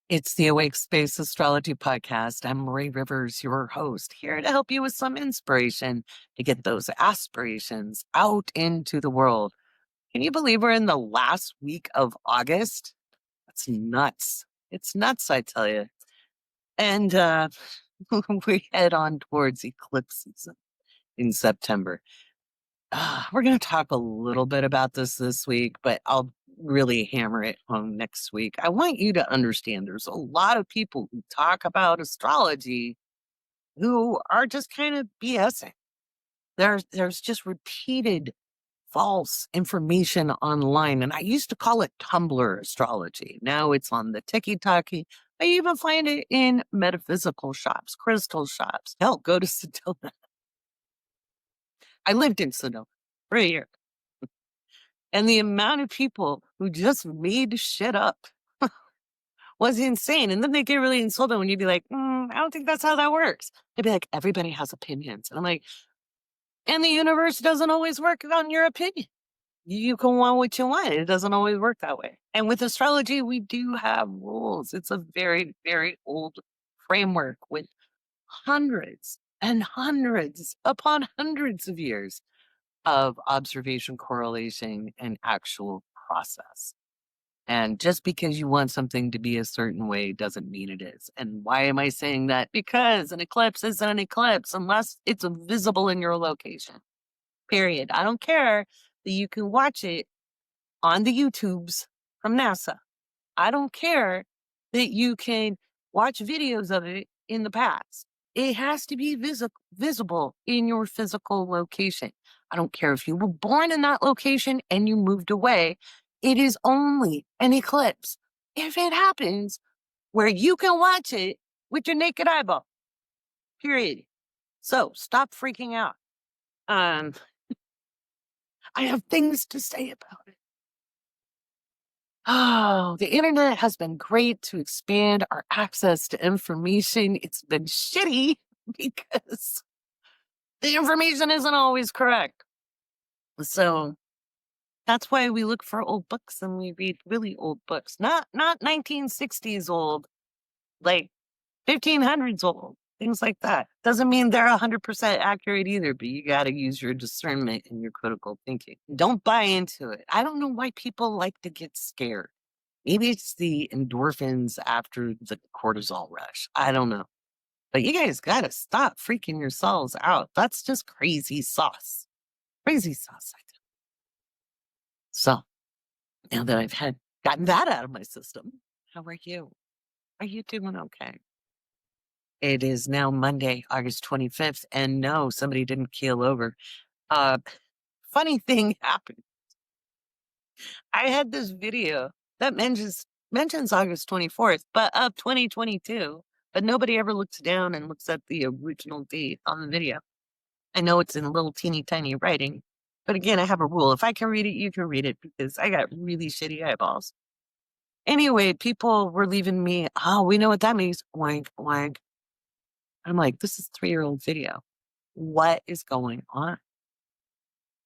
It's the Awake Space Astrology Podcast. I'm Laurie Rivers, your host, here to help you with some inspiration to get those aspirations out into the world. Can you believe we're in the last week of August? That's nuts. It's nuts, I tell you. And we head on towards eclipse season in September. We're going to talk a little bit about this week, but I'll really hammer it home next week. I want you to understand there's a lot of people who talk about astrology who are just kind of BSing. There's just repeated false information online. And I used to call it Tumblr astrology. Now it's on the TikTok. I even find it in metaphysical shops, crystal shops. Hell, go to Sedona. I lived in Sedona for a year. And the amount of people who just made shit up was insane. And then they get really insulted when you'd be like, I don't think that's how that works. They'd be like, everybody has opinions. And I'm like, and the universe doesn't always work on your opinion. You can want what you want. It doesn't always work that way. And with astrology, we do have rules. It's a very, very old framework with hundreds and hundreds upon hundreds of years of observation, correlation, and actual process. And just because you want something to be a certain way doesn't mean it is. And why am I saying that? Because an eclipse isn't an eclipse unless it's visible in your location. Period. I don't care that you can watch it on the YouTubes from NASA. I don't care that you can watch videos of it in the past. It has to be visible in your physical location. I don't care if you were born in that location and you moved away. It is only an eclipse if it happens where you can watch it with your naked eyeball. Period. So stop freaking out. I have things to say about it. Oh, the internet has been great to expand our access to information. It's been shitty because the information isn't always correct. So that's why we look for old books and we read really old books, not 1960s old, like 1500s old, things like that. Doesn't mean they're 100% accurate either, but you got to use your discernment and your critical thinking. Don't buy into it. I don't know why people like to get scared. Maybe it's the endorphins after the cortisol rush. I don't know. But you guys got to stop freaking yourselves out. That's just crazy sauce. Crazy sauce. So now that I've gotten that out of my system, how are you? Are you doing okay? It is now Monday, August 25th. And no, somebody didn't keel over. Uh, funny thing happened. I had this video that mentions August 24th, but of 2022. But nobody ever looks down and looks at the original date on the video. I know it's in little teeny tiny writing, but again, I have a rule. If I can read it, you can read it because I got really shitty eyeballs. Anyway, people were leaving me, oh, we know what that means. Wank, wank. I'm like, this is 3-year-old video. What is going on?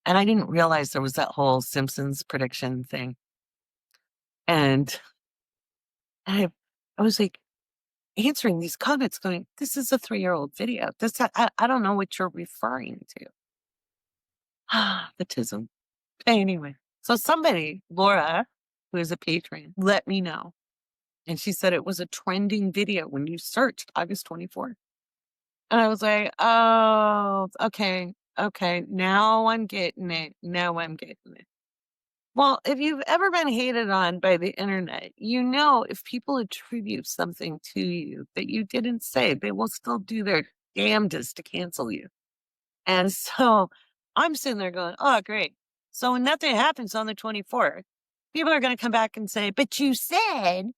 And I didn't realize there was that whole Simpsons prediction thing. And I was like, answering these comments going, this is a 3-year-old video. I don't know what you're referring to. The tism. Anyway, so somebody, Laura, who is a patron, let me know. And she said it was a trending video when you searched August 24th. And I was like, oh, okay. Now I'm getting it. Well, if you've ever been hated on by the internet, you know if people attribute something to you that you didn't say, they will still do their damnedest to cancel you. And so I'm sitting there going, oh, great. So when nothing happens on the 24th, people are going to come back and say, but you said,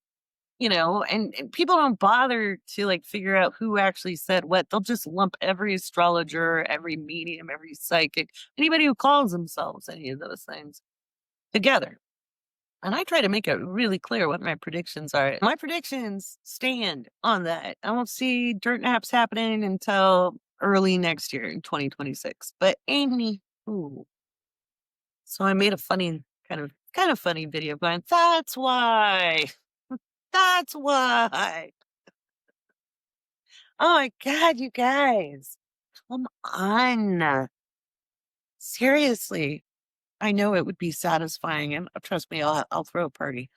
and people don't bother to like figure out who actually said what. They'll just lump every astrologer, every medium, every psychic, anybody who calls themselves any of those things together. And I try to make it really clear what my predictions are. My predictions stand on that. I won't see dirt naps happening until early next year in 2026. But anywho, so I made a funny kind of funny video going, that's why. That's why. Oh my God, you guys. Come on. Seriously. I know it would be satisfying, and trust me, I'll throw a party,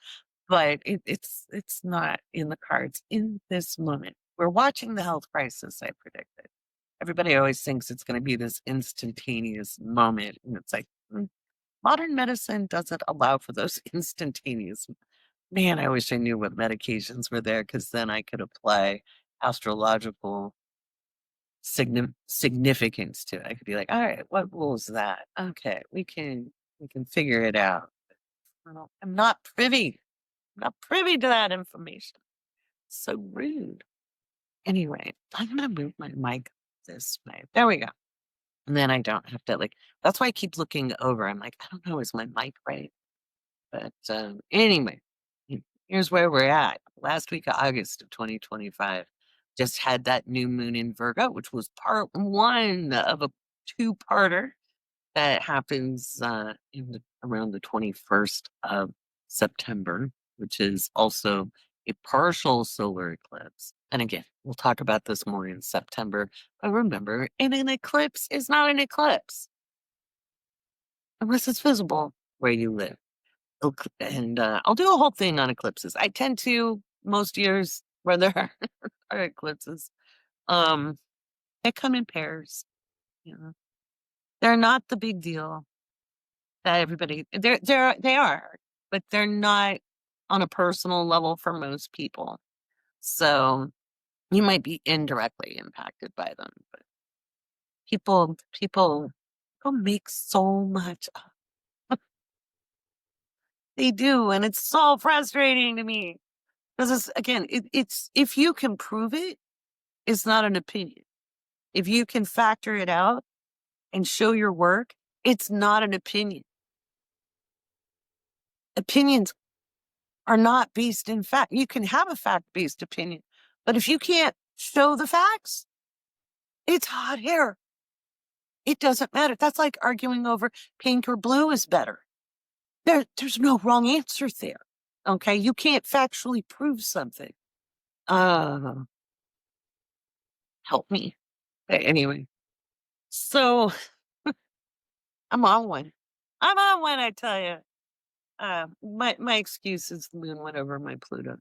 but it's not in the cards in this moment. We're watching the health crisis I predicted. Everybody always thinks it's going to be this instantaneous moment, and it's like modern medicine doesn't allow for those instantaneous. Man, I wish I knew what medications were there because then I could apply astrological significance to it. I could be like, all right, what rules that? Okay, we can figure it out. I'm not privy. I'm not privy to that information. So rude. Anyway, I'm gonna move my mic this way. There we go. And then I don't have to that's why I keep looking over. I'm like, I don't know, is my mic right? But anyway, here's where we're at. Last week of August of 2025. Just had that new moon in Virgo, which was part one of a two-parter that happens around the 21st of September, which is also a partial solar eclipse. And again, we'll talk about this more in September. But remember, an eclipse is not an eclipse unless it's visible where you live. And I'll do a whole thing on eclipses. I tend to most years where there are eclipses. Um, they come in pairs. You know, they're not the big deal that they are, but they're not on a personal level for most people. So you might be indirectly impacted by them, but people don't make so much. They do, and it's so frustrating to me because it's if you can prove it, it's not an opinion. If you can factor it out and show your work, it's not an opinion. Opinions are not based in fact. You can have a fact-based opinion, but if you can't show the facts, it's hot air. It doesn't matter. That's like arguing over pink or blue is better. There's no wrong answer there. Okay, you can't factually prove something. Uh, help me. Anyway, so I'm on one. I'm on one, I tell you. My excuse is the moon went over my Pluto.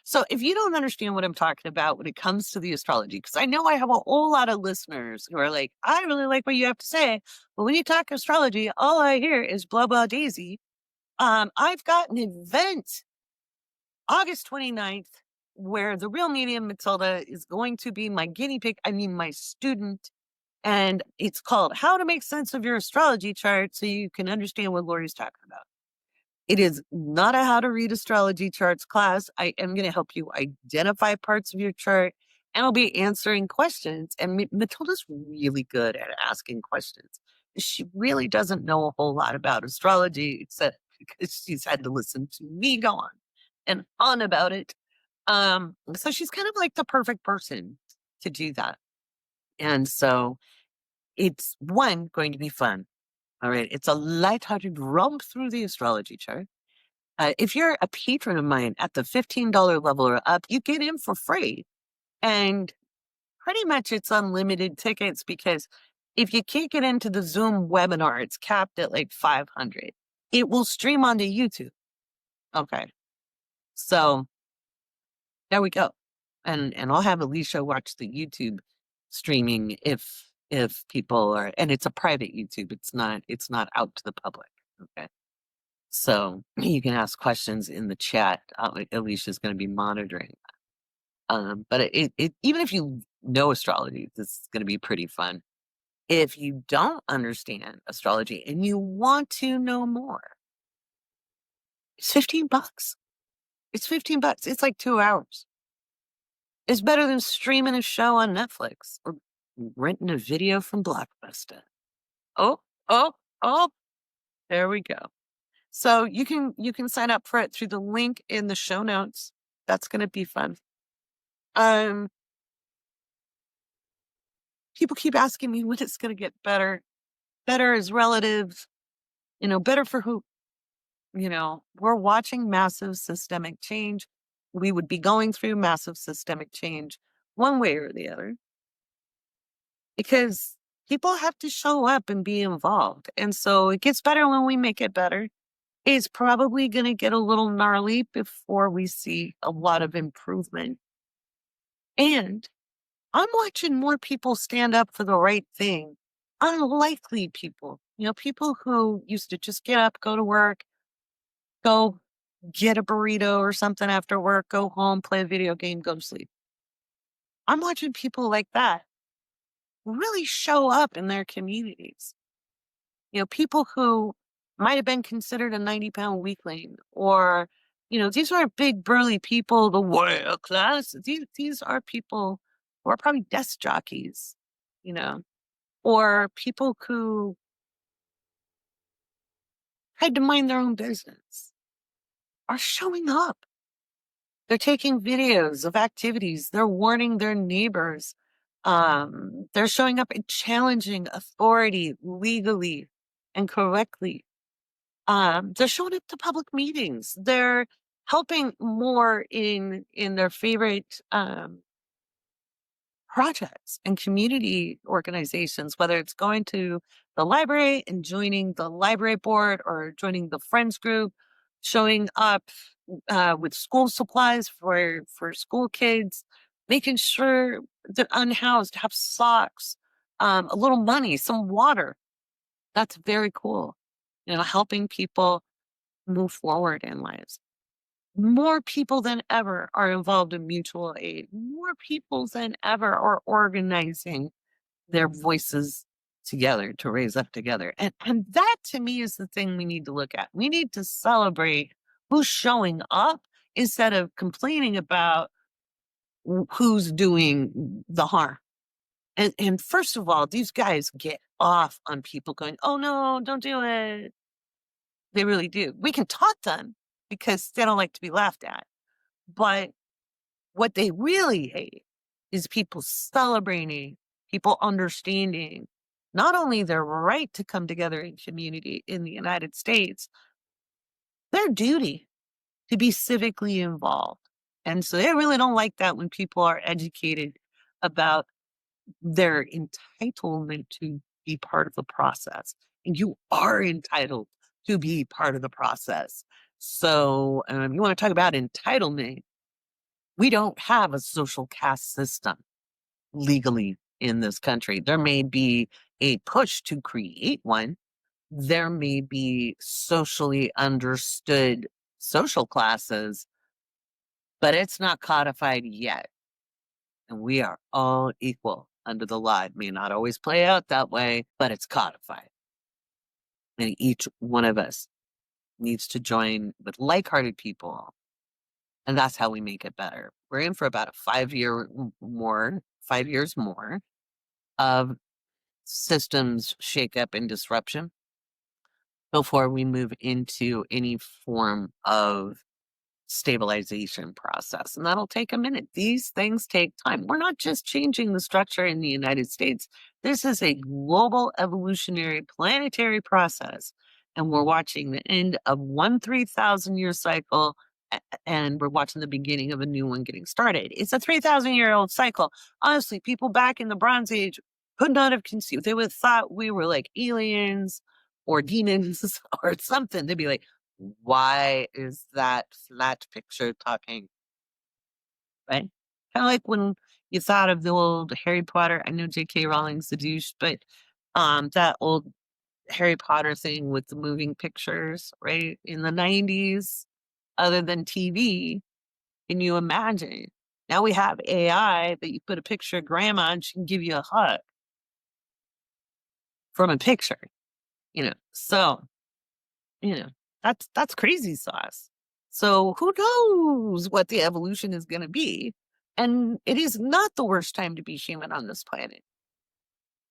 So if you don't understand what I'm talking about when it comes to the astrology, because I know I have a whole lot of listeners who are like, I really like what you have to say, but when you talk astrology, all I hear is blah blah daisy. I've got an event August 29th where the real medium Matilda is going to be my guinea pig, my student. And it's called How to Make Sense of Your Astrology Chart so you can understand what Laurie's talking about. It is not a how to read astrology charts class. I am going to help you identify parts of your chart and I'll be answering questions. And Matilda's really good at asking questions. She really doesn't know a whole lot about astrology, except because she's had to listen to me go on about it. So she's kind of like the perfect person to do that. And so it's going to be fun. All right. It's a lighthearted romp through the astrology chart. If you're a patron of mine at the $15 level or up, you get in for free. And pretty much it's unlimited tickets because if you can't get into the Zoom webinar, it's capped at like 500. It will stream onto YouTube. Okay. So there we go. And I'll have Alicia watch the YouTube streaming if people are, and it's a private YouTube. It's not out to the public. Okay. So you can ask questions in the chat. Alicia's going to be monitoring. But even if you know astrology, this is going to be pretty fun. If you don't understand astrology and you want to know more, it's $15. It's $15. It's like 2 hours. It's better than streaming a show on Netflix or renting a video from Blockbuster. Oh, oh, oh, there we go. So you can sign up for it through the link in the show notes. That's going to be fun. People keep asking me when it's going to get better. Better is relative. Better for who? We're watching massive systemic change. we would be going through massive systemic change one way or the other because people have to show up and be involved. And so it gets better when we make it better. It's probably going to get a little gnarly before we see a lot of improvement. And I'm watching more people stand up for the right thing. Unlikely people, people who used to just get up, go to work, go get a burrito or something after work, go home, play a video game, go to sleep. I'm watching people like that really show up in their communities. People who might have been considered a 90-pound weakling, or, these aren't big, burly people, the warrior class. These are people who are probably desk jockeys, you know, or people who had to mind their own business are showing up. They're taking videos of activities. They're warning their neighbors. They're showing up and challenging authority legally and correctly. They're showing up to public meetings. They're helping more in their favorite projects and community organizations, whether it's going to the library and joining the library board or joining the friends group, showing up with school supplies for school kids, making sure the unhoused have socks, a little money, some water. That's very cool. Helping people move forward in lives. More people than ever are involved in mutual aid. More people than ever are organizing their voices together to raise up together. And that to me is the thing we need to look at. We need to celebrate who's showing up instead of complaining about who's doing the harm. And first of all, these guys get off on people going, oh no, don't do it. They really do. We can taunt them because they don't like to be laughed at. But what they really hate is people celebrating, people understanding not only their right to come together in community in the United States, their duty to be civically involved. And so they really don't like that when people are educated about their entitlement to be part of the process. And you are entitled to be part of the process. So you want to talk about entitlement? We don't have a social caste system legally in this country. There may be a push to create one. There may be socially understood social classes, but it's not codified yet. And we are all equal under the law. It may not always play out that way, but it's codified. And each one of us needs to join with like-hearted people. And that's how we make it better. We're in for about a 5 years more of systems shakeup and disruption before we move into any form of stabilization process. And that'll take a minute. These things take time. We're not just changing the structure in the United States. This is a global evolutionary planetary process. And we're watching the end of one 3,000-year cycle, and we're watching the beginning of a new one getting started. It's a 3,000-year-old cycle. Honestly, people back in the Bronze Age could not have conceived. They would have thought we were like aliens or demons or something. They'd be like, why is that flat picture talking? Right? Kind of like when you thought of the old Harry Potter. I know J.K. Rowling's a douche, but that old Harry Potter thing with the moving pictures, right? In the 90s, other than TV, can you imagine? Now we have AI that you put a picture of grandma and she can give you a hug from a picture, So You know, that's crazy sauce. So who knows what the evolution is going to be? And it is not the worst time to be human on this planet.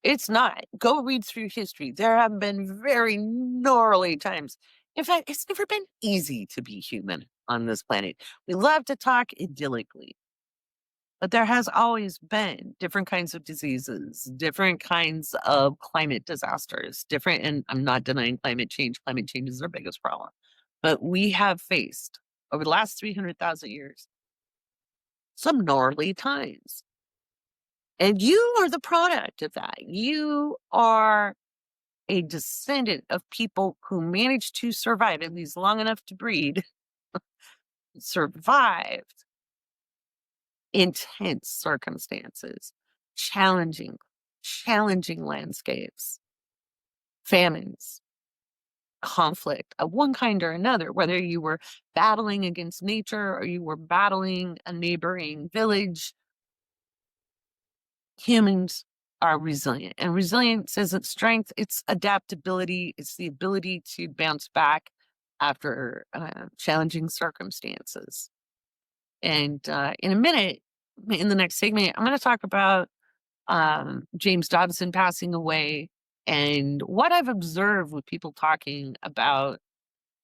It's not. Go read through history. There have been very gnarly times. In fact, it's never been easy to be human on this planet. We love to talk idyllically. But there has always been different kinds of diseases, different kinds of climate disasters, and I'm not denying climate change. Climate change is our biggest problem. But we have faced over the last 300,000 years some gnarly times. And you are the product of that. You are a descendant of people who managed to survive, at least long enough to breed, survived intense circumstances, challenging, challenging landscapes, famines, conflict of one kind or another, whether you were battling against nature or you were battling a neighboring village. Humans are resilient, and resilience isn't strength, it's adaptability, it's the ability to bounce back after challenging circumstances. And in a minute, in the next segment, I'm going to talk about James Dobson passing away and what I've observed with people talking about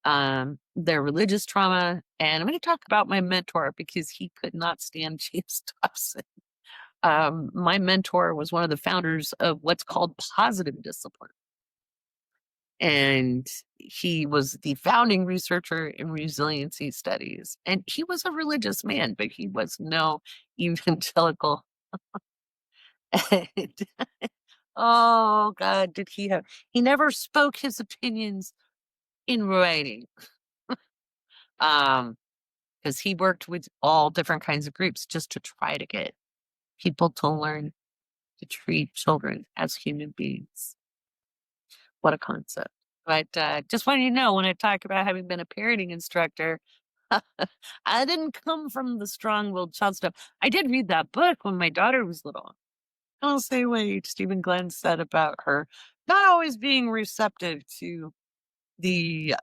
their religious trauma. And I'm going to talk about my mentor because he could not stand James Dobson. My mentor was one of the founders of what's called positive discipline. And he was the founding researcher in resiliency studies. And he was a religious man, but he was no evangelical. And, oh God, did he never spoke his opinions in writing. Because he worked with all different kinds of groups just to try to get people to learn to treat children as human beings. What a concept. But just wanted you to know, when I talk about having been a parenting instructor, I didn't come from the strong-willed child stuff. I did read that book when my daughter was little. I'll say what Stephen Glenn said about her not always being receptive to the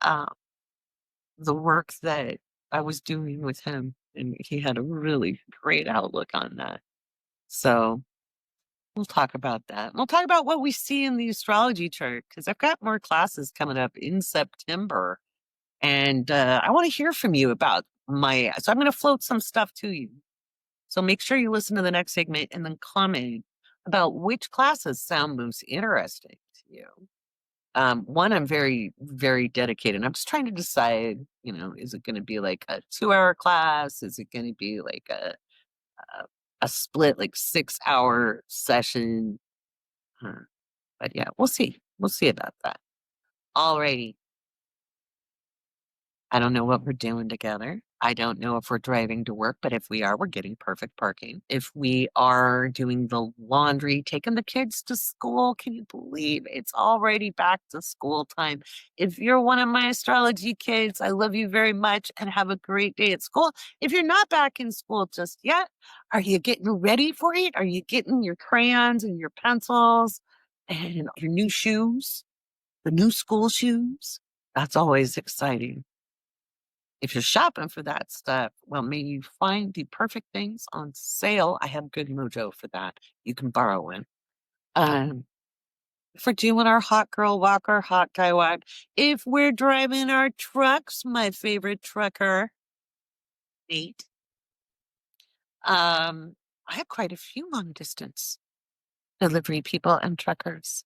work that I was doing with him, and he had a really great outlook on that. So we'll talk about that. We'll talk about what we see in the astrology chart because I've got more classes coming up in September, and I want to hear from you about my. So I'm going to float some stuff to you. So make sure you listen to the next segment and then comment about which classes sound most interesting to you. One, I'm very, very dedicated. I'm just trying to decide, is it going to be like a 2-hour class? Is it going to be like a split, like 6-hour session? But yeah, we'll see. We'll see about that. Alrighty. I don't know what we're doing together. I don't know if we're driving to work, but if we are, we're getting perfect parking. If we are doing the laundry, taking the kids to school, can you believe it's already back to school time? If you're one of my astrology kids, I love you very much and have a great day at school. If you're not back in school just yet, are you getting ready for it? Are you getting your crayons and your pencils and your new shoes, the new school shoes? That's always exciting. If you're shopping for that stuff, well, may you find the perfect things on sale. I have good mojo for that. You can borrow one. Um, if we're doing our hot girl walk or hot guy walk, if we're driving our trucks, my favorite trucker, Nate. I have quite a few long distance delivery people and truckers.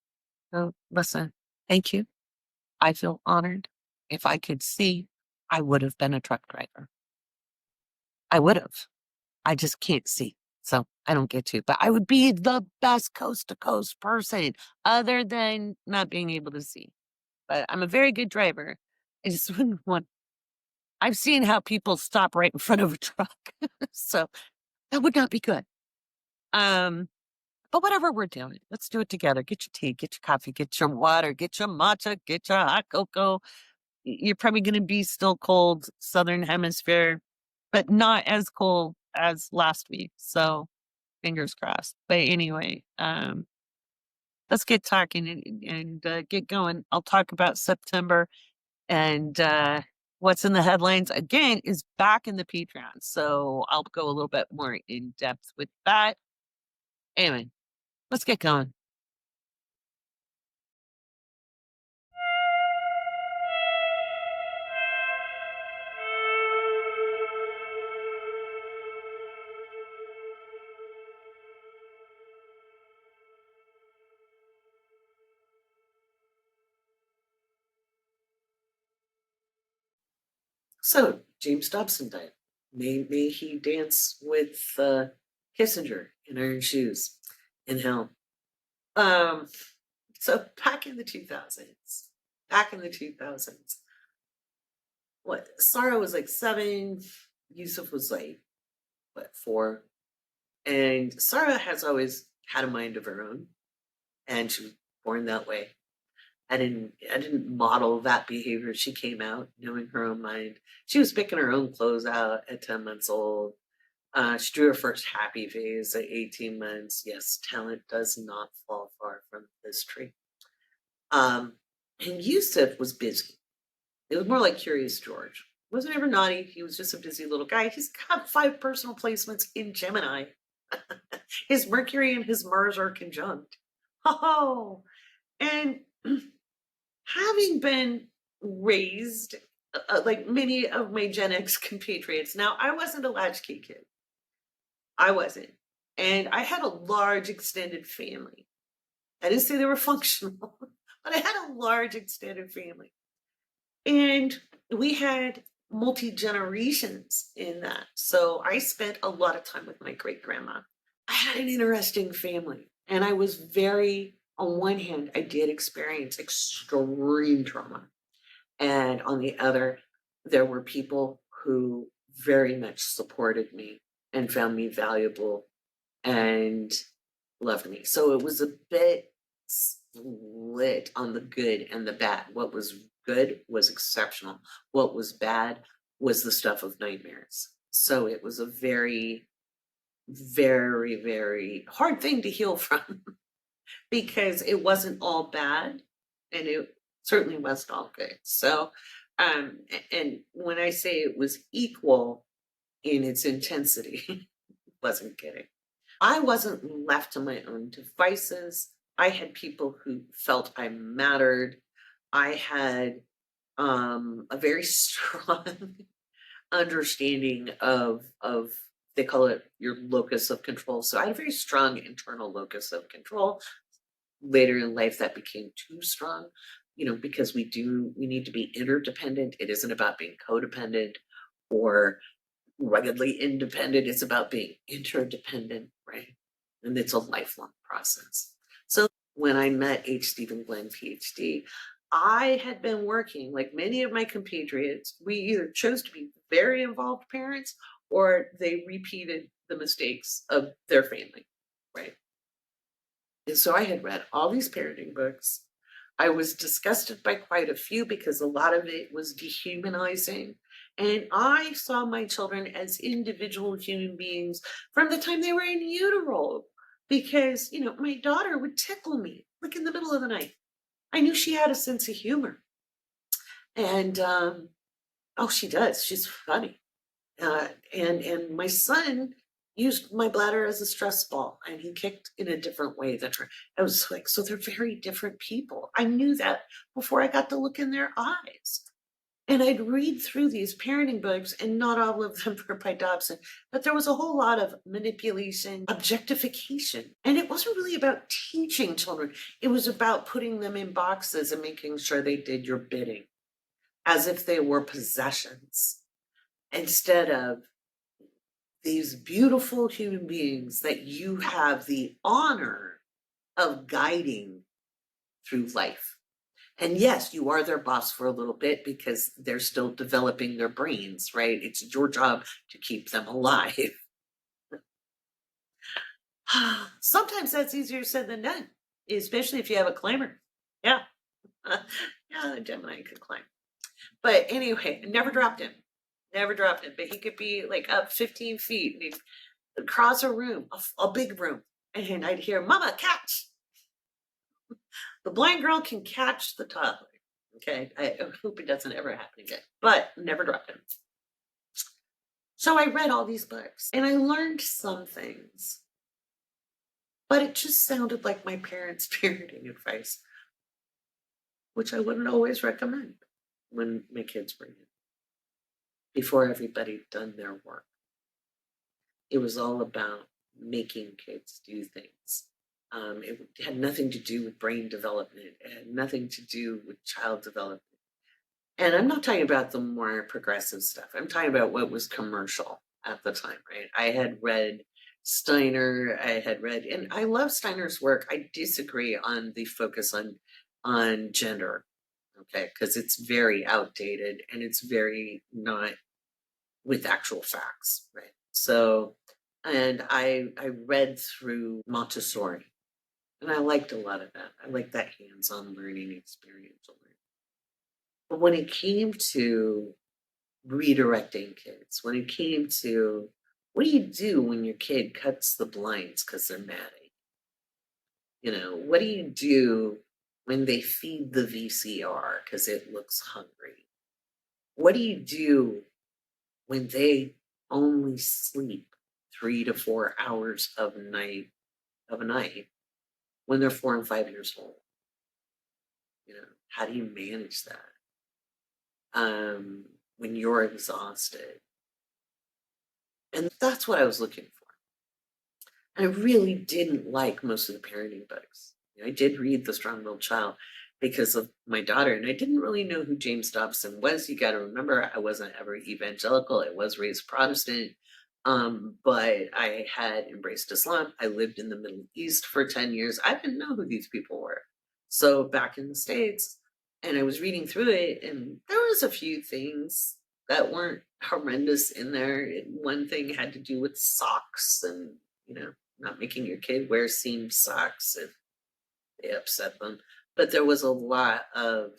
So listen, thank you. I feel honored. If I could see, I would have been a truck driver. I would have. I just can't see. So I don't get to, but I would be the best coast to coast person other than not being able to see. But I'm a very good driver. I just wouldn't want, I've seen how people stop right in front of a truck. So that would not be good. But whatever we're doing, let's do it together. Get your tea, get your coffee, get your water, get your matcha, get your hot cocoa. You're probably going to be still cold, Southern Hemisphere, but not as cold as last week. So fingers crossed. But anyway, let's get talking and get going. I'll talk about September and what's in the headlines again is back in the Patron. So I'll go a little bit more in depth with that. Anyway, let's get going. So James Dobson died May he dance with Kissinger in Iron Shoes in hell. Um, so back in the 2000s, what Sarah was like 7, Yusuf was like what 4, and Sarah has always had a mind of her own, and she was born that way. I didn't model that behavior. She came out knowing her own mind. She was picking her own clothes out at 10 months old. She drew her first happy phase at 18 months. Yes, talent does not fall far from this tree. Um, and Yusuf was busy. It was more like Curious George. Wasn't ever naughty. He was just a busy little guy. He's got 5 personal placements in Gemini. His Mercury and his Mars are conjunct. Oh, and having been raised like many of my Gen X compatriots, now I wasn't a latchkey kid. I wasn't. And I had a large extended family. I didn't say they were functional, but I had a large extended family. And we had multi generations in that. So I spent a lot of time with my great grandma. I had an interesting family. And I was on one hand, I did experience extreme trauma. And on the other, there were people who very much supported me and found me valuable and loved me. So it was a bit split on the good and the bad. What was good was exceptional. What was bad was the stuff of nightmares. So it was a very, very, very hard thing to heal from because it wasn't all bad and it certainly wasn't all good. So, and when I say it was equal in its intensity, wasn't kidding. I wasn't left to my own devices. I had people who felt I mattered. I had a very strong understanding of they call it your locus of control. So I had a very strong internal locus of control. Later in life, that became too strong, because we need to be interdependent. It isn't about being codependent or ruggedly independent. It's about being interdependent, right? And it's a lifelong process. So when I met H. Stephen Glenn, PhD, I had been working like many of my compatriots. We either chose to be very involved parents or they repeated the mistakes of their family, right? And so I had read all these parenting books. I was disgusted by quite a few because a lot of it was dehumanizing. And I saw my children as individual human beings from the time they were in utero. Because, my daughter would tickle me like in the middle of the night. I knew she had a sense of humor. And oh, she does. She's funny. And my son used my bladder as a stress ball, and he kicked in a different way than her. I was like, so they're very different people. I knew that before I got to look in their eyes. And I'd read through these parenting books, and not all of them were by Dobson, but there was a whole lot of manipulation, objectification. And it wasn't really about teaching children. It was about putting them in boxes and making sure they did your bidding as if they were possessions, instead of these beautiful human beings that you have the honor of guiding through life. And yes, you are their boss for a little bit because they're still developing their brains, right? It's your job to keep them alive. Sometimes that's easier said than done, especially if you have a climber. Yeah. Yeah, Gemini could climb. But anyway, never dropped him. Never dropped him. But he could be like up 15 feet and he'd cross a room, a big room. And I'd hear, Mama, catch. The blind girl can catch the toddler. Okay. I hope it doesn't ever happen again. But never dropped him. So I read all these books and I learned some things. But it just sounded like my parents' parenting advice, which I wouldn't always recommend when my kids were in, before everybody done their work. It was all about making kids do things. It had nothing to do with brain development. It had nothing to do with child development. And I'm not talking about the more progressive stuff. I'm talking about what was commercial. at the time, right? I had read Steiner, I had read, and I love Steiner's work. I disagree on the focus on gender, okay, because it's very outdated and it's very not with actual facts, right? So, and I read through Montessori, and I liked a lot of that. I liked that hands-on learning, experiential learning. But when it came to redirecting kids, when it came to what do you do when your kid cuts the blinds because they're mad at you? What do you do when they feed the VCR because it looks hungry? What do you do when they only sleep 3 to 4 hours of a night when they're 4 and 5 years old? How do you manage that? When you're exhausted. And that's what I was looking for. I really didn't like most of the parenting books. I did read The Strong-Willed Child because of my daughter, and I didn't really know who James Dobson was. You got to remember, I wasn't ever evangelical. I was raised Protestant, but I had embraced Islam. I lived in the Middle East for 10 years. I didn't know who these people were. So back in the States, and I was reading through it, and there was a few things that weren't horrendous in there. One thing had to do with socks and, not making your kid wear seamed socks if they upset them. But there was a lot of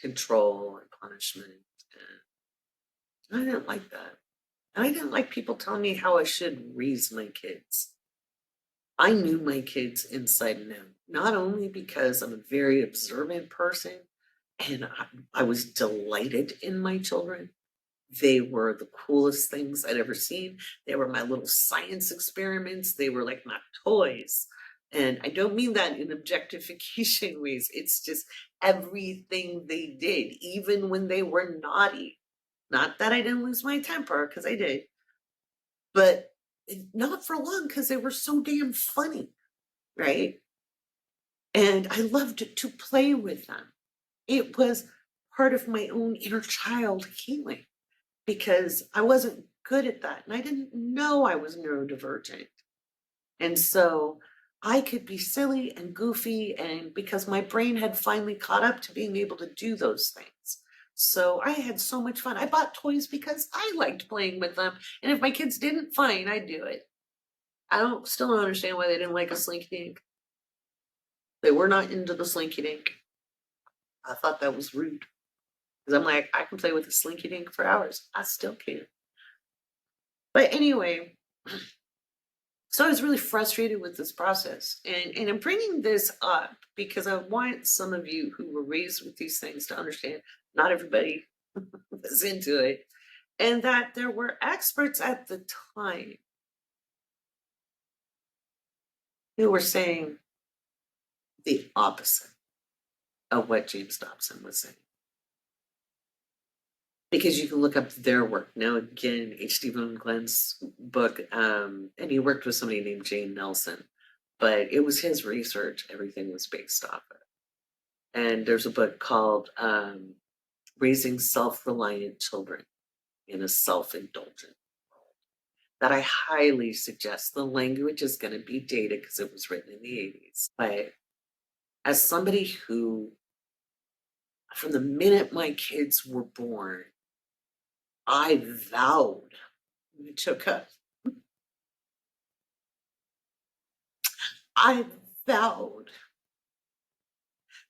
control and punishment. And I didn't like that. And I didn't like people telling me how I should raise my kids. I knew my kids inside and out, not only because I'm a very observant person and I was delighted in my children. They were the coolest things I'd ever seen. They were my little science experiments. They were like my toys. And I don't mean that in objectification ways. It's just everything they did, even when they were naughty. Not that I didn't lose my temper, because I did, but not for long, because they were so damn funny, right? And I loved to play with them. It was part of my own inner child healing, because I wasn't good at that. And I didn't know I was neurodivergent. And so I could be silly and goofy, and because my brain had finally caught up to being able to do those things. So I had so much fun. I bought toys because I liked playing with them. And if my kids didn't, fine, I'd do it. I still don't understand why they didn't like a Slinky Dink. They were not into the Slinky Dink. I thought that was rude. Because I'm like, I can play with a Slinky Dink for hours. I still can. But anyway, so I was really frustrated with this process. And I'm bringing this up because I want some of you who were raised with these things to understand not everybody was into it, and that there were experts at the time who were saying the opposite of what James Dobson was saying. Because you can look up their work. Now, again, H.D. Von Glenn's book, and he worked with somebody named Jane Nelson, but it was his research. Everything was based off of it. And there's a book called Raising Self-Reliant Children in a Self-Indulgent World that I highly suggest. The language is going to be dated because it was written in the 80s. But as somebody who, from the minute my kids were born, I vowed, I vowed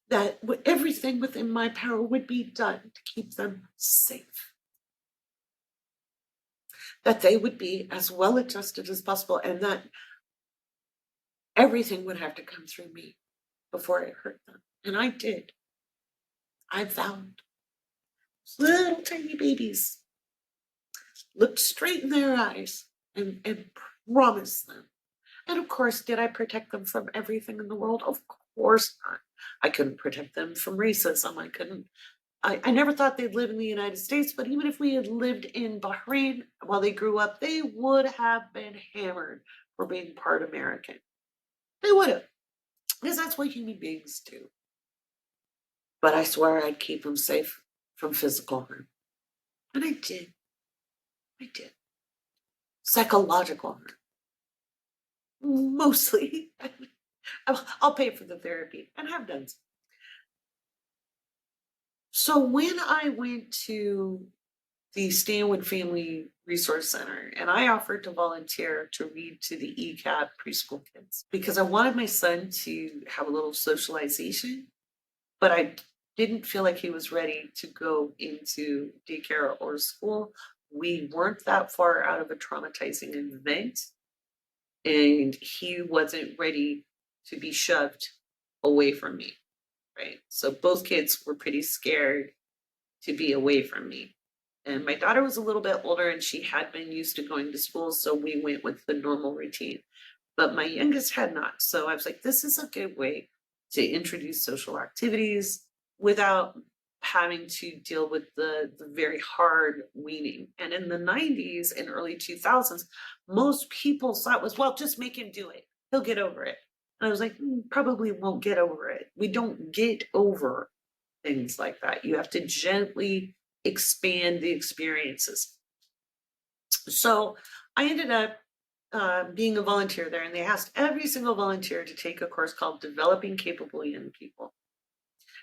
that everything within my power would be done to keep them safe. That they would be as well adjusted as possible, and that everything would have to come through me before I hurt them. And I did. I vowed. Little tiny babies. Looked straight in their eyes and promised them. And of course, did I protect them from everything in the world? Of course not. I couldn't protect them from racism. I never thought they'd live in the United States, but even if we had lived in Bahrain while they grew up, they would have been hammered for being part American. They would have, because that's what human beings do. But I swear I'd keep them safe from physical harm. And I did. I did. psychological harm. Mostly. I'll pay for the therapy and have done. So when I went to the Stanwood Family Resource Center and I offered to volunteer to read to the ECAP preschool kids because I wanted my son to have a little socialization, but I didn't feel like he was ready to go into daycare or school. We weren't that far out of a traumatizing event, and he wasn't ready to be shoved away from me, right? So both kids were pretty scared to be away from me. And my daughter was a little bit older and she had been used to going to school, so we went with the normal routine. But my youngest had not. So I was like, this is a good way to introduce social activities without having to deal with the very hard weaning. And in the 90s and early 2000s, most people's thought was, well, just make him do it. He'll get over it. And I was like, probably won't get over it. We don't get over things like that. You have to gently expand the experiences. So I ended up being a volunteer there, and they asked every single volunteer to take a course called Developing Capable Young People.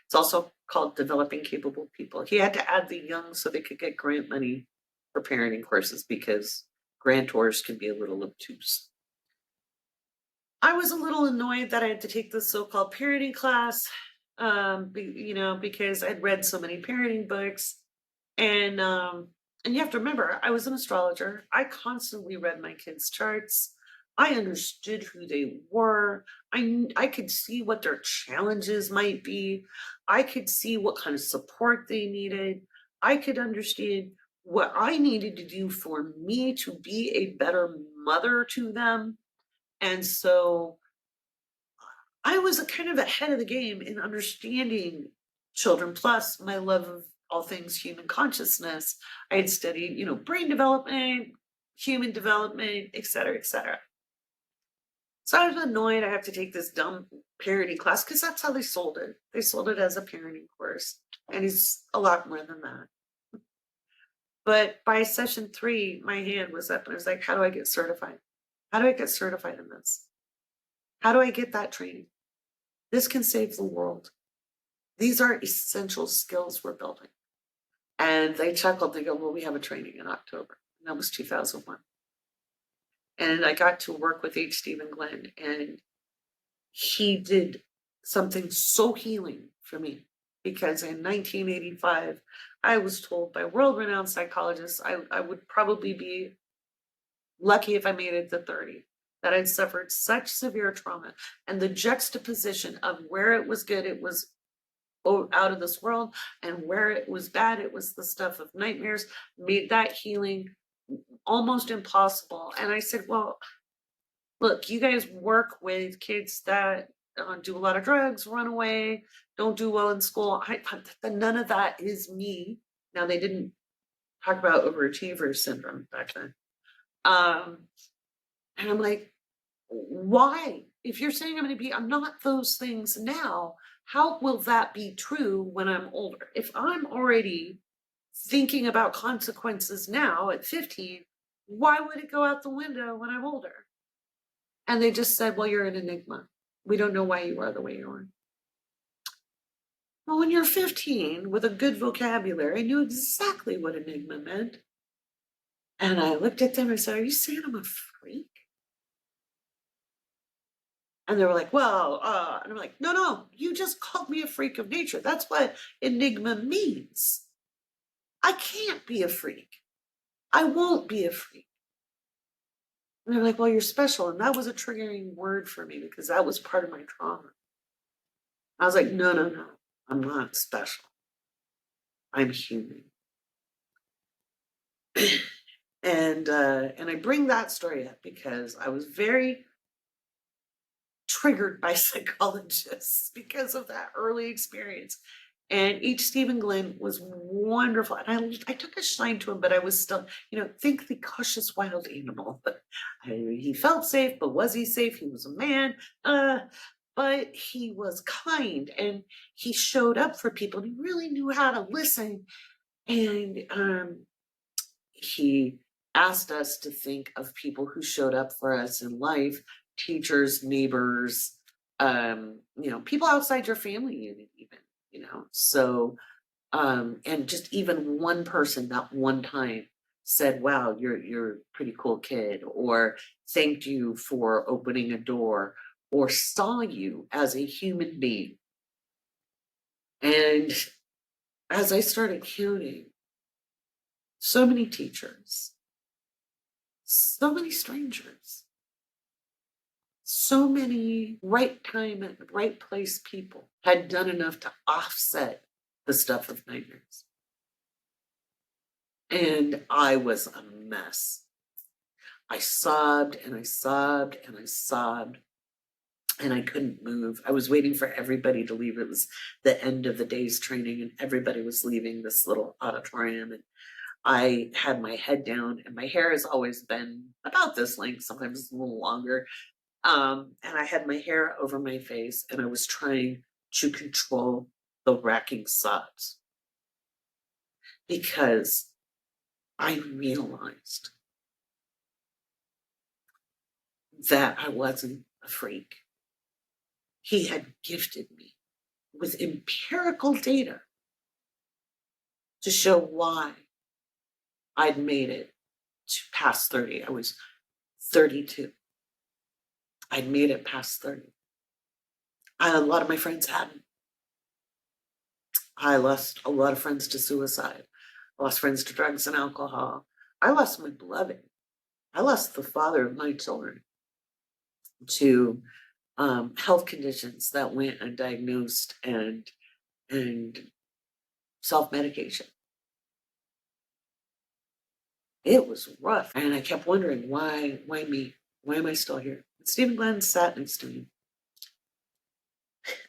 It's also called Developing Capable People. He had to add the young so they could get grant money for parenting courses because grantors can be a little obtuse. I was a little annoyed that I had to take this so-called parenting class, because I'd read so many parenting books, and you have to remember, I was an astrologer. I constantly read my kids' charts. I understood who they were. I could see what their challenges might be. I could see what kind of support they needed. I could understand what I needed to do for me to be a better mother to them. And so I was a kind of ahead of the game in understanding children, plus my love of all things human consciousness. I had studied, brain development, human development, et cetera, et cetera. So I was annoyed I have to take this dumb parenting class because that's how they sold it. They sold it as a parenting course, and it's a lot more than that. But by session 3, my hand was up and I was like, how do I get certified? How do I get certified in this? How do I get that training? This can save the world. These are essential skills we're building. And they chuckled. They go, well, we have a training in October. And that was 2001. And I got to work with H. Stephen Glenn, and he did something so healing for me because in 1985, I was told by world-renowned psychologists I would probably be lucky if I made it to 30, that I'd suffered such severe trauma. And the juxtaposition of where it was good, it was out of this world, and where it was bad, it was the stuff of nightmares, made that healing almost impossible. And I said, well, look, you guys work with kids that do a lot of drugs, run away, don't do well in school. None of that is me. Now, they didn't talk about overachiever syndrome back then. And I'm like, why? If you're saying I'm not those things now, how will that be true when I'm older? If I'm already thinking about consequences now at 15, why would it go out the window when I'm older? And they just said, well, you're an enigma. We don't know why you are the way you are. Well, when you're 15 with a good vocabulary, I knew exactly what enigma meant. And I looked at them and said, are you saying I'm a freak? And they were like, well, and I'm like, no, you just called me a freak of nature. That's what enigma means. I can't be a freak. I won't be a freak. And they're like, well, you're special. And that was a triggering word for me because that was part of my trauma. I was like, no, I'm not special. I'm human. And I bring that story up because I was very triggered by psychologists because of that early experience. And H. Stephen Glenn was wonderful. And I took a shine to him, but I was still, think the cautious wild animal. But he felt safe, but was he safe? He was a man. But he was kind and he showed up for people. And he really knew how to listen. And he asked us to think of people who showed up for us in life, teachers, neighbors, people outside your family unit even, So and just even one person that one time said, wow, you're a pretty cool kid, or thanked you for opening a door, or saw you as a human being. And as I started counting, so many teachers, so many strangers, so many right time at the right place people had done enough to offset the stuff of nightmares. And I was a mess. I sobbed and I sobbed and I sobbed, and I couldn't move. I was waiting for everybody to leave. It was the end of the day's training, and everybody was leaving this little auditorium. And I had my head down, and my hair has always been about this length, sometimes a little longer. And I had my hair over my face, and I was trying to control the racking sobs because I realized that I wasn't a freak. He had gifted me with empirical data to show why I'd made it to past 30. I was 32. I'd made it past 30. A lot of my friends hadn't. I lost a lot of friends to suicide. I lost friends to drugs and alcohol. I lost my beloved. I lost the father of my children to health conditions that went undiagnosed and self-medication. It was rough. And I kept wondering, why me? Why am I still here? And Stephen Glenn sat next to me.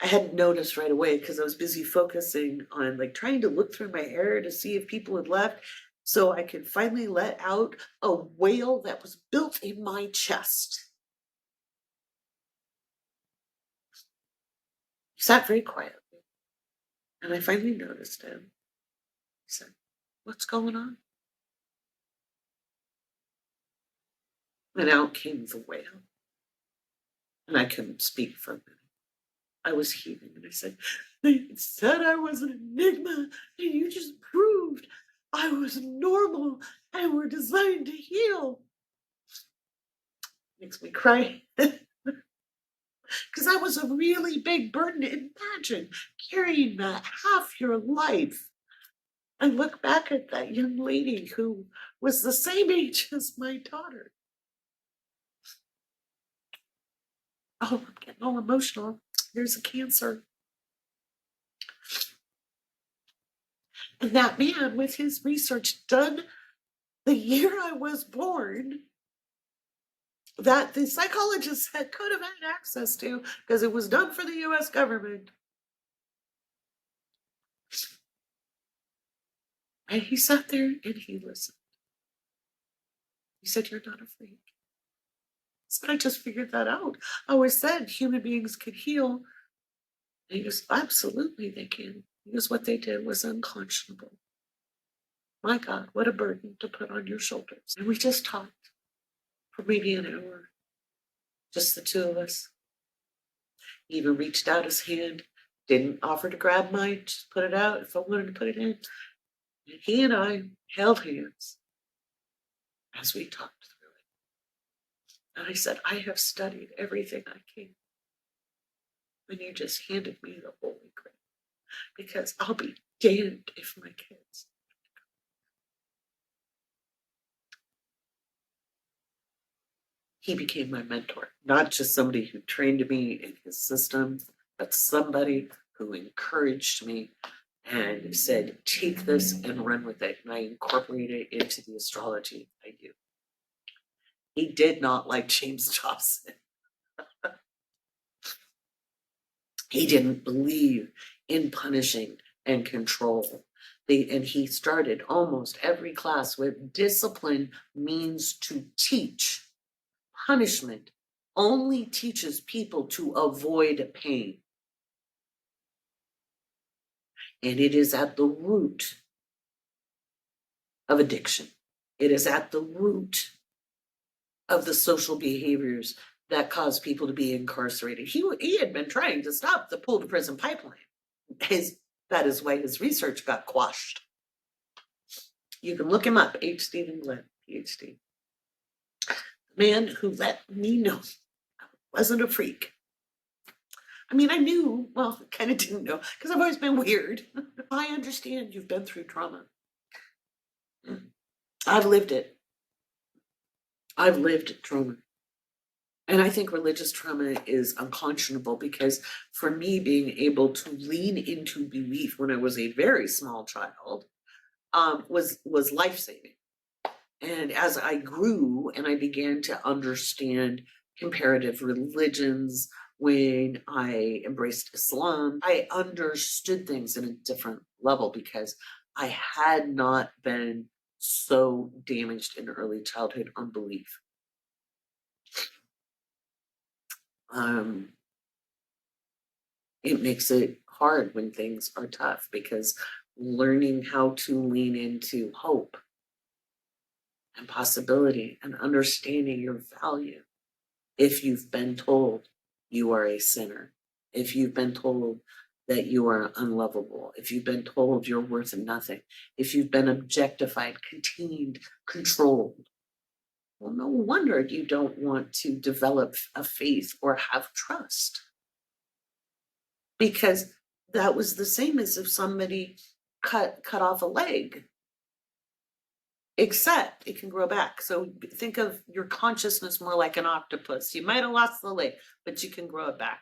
I hadn't noticed right away because I was busy focusing on trying to look through my hair to see if people had left, so I could finally let out a wail that was built in my chest. He sat very quietly, and I finally noticed him. He said, "What's going on?" And out came the wail, and I couldn't speak for a minute. I was heaving, and I said, "They said I was an enigma, and you just proved I was normal and we're designed to heal." Makes me cry. Because that was a really big burden. Imagine carrying that half your life. I look back at that young lady who was the same age as my daughter. Oh, I'm getting all emotional. There's a cancer. And that man, with his research done the year I was born, that the psychologists could have had access to because it was done for the US government. And he sat there and he listened. He said, "You're not a freak." So I just figured that out. I always said human beings could heal. And he goes, "Absolutely they can." Because what they did was unconscionable. My God, what a burden to put on your shoulders. And we just talked for maybe an hour, just the two of us. He even reached out his hand, didn't offer to grab mine, just put it out if I wanted to put it in. And he and I held hands as we talked through it. And I said, "I have studied everything I can. And you just handed me the Holy Grail. Because I'll be damned if my kids." He became my mentor, not just somebody who trained me in his system, but somebody who encouraged me and said, "Take this and run with it." And I incorporated it into the astrology I do. He did not like James Dobson. He didn't believe in punishing and control. And he started almost every class with discipline means to teach. Punishment only teaches people to avoid pain. And it is at the root of addiction. It is at the root of the social behaviors that cause people to be incarcerated. He had been trying to stop the pool to prison pipeline. That is why his research got quashed. You can look him up, H. Stephen Glenn, PhD. Man who let me know I wasn't a freak. I mean, I knew, well, kind of didn't know, because I've always been weird. I understand you've been through trauma. I've lived it. I've lived trauma. And I think religious trauma is unconscionable because for me, being able to lean into belief when I was a very small child was life-saving. And as I grew and I began to understand comparative religions, when I embraced Islam, I understood things in a different level because I had not been so damaged in early childhood on belief. It makes it hard when things are tough because learning how to lean into hope and possibility and understanding your value. If you've been told you are a sinner, if you've been told that you are unlovable, if you've been told you're worth nothing, if you've been objectified, contained, controlled, well, no wonder you don't want to develop a faith or have trust. Because that was the same as if somebody cut off a leg, except it can grow back. So think of your consciousness more like an octopus. You might have lost the leg, but you can grow it back.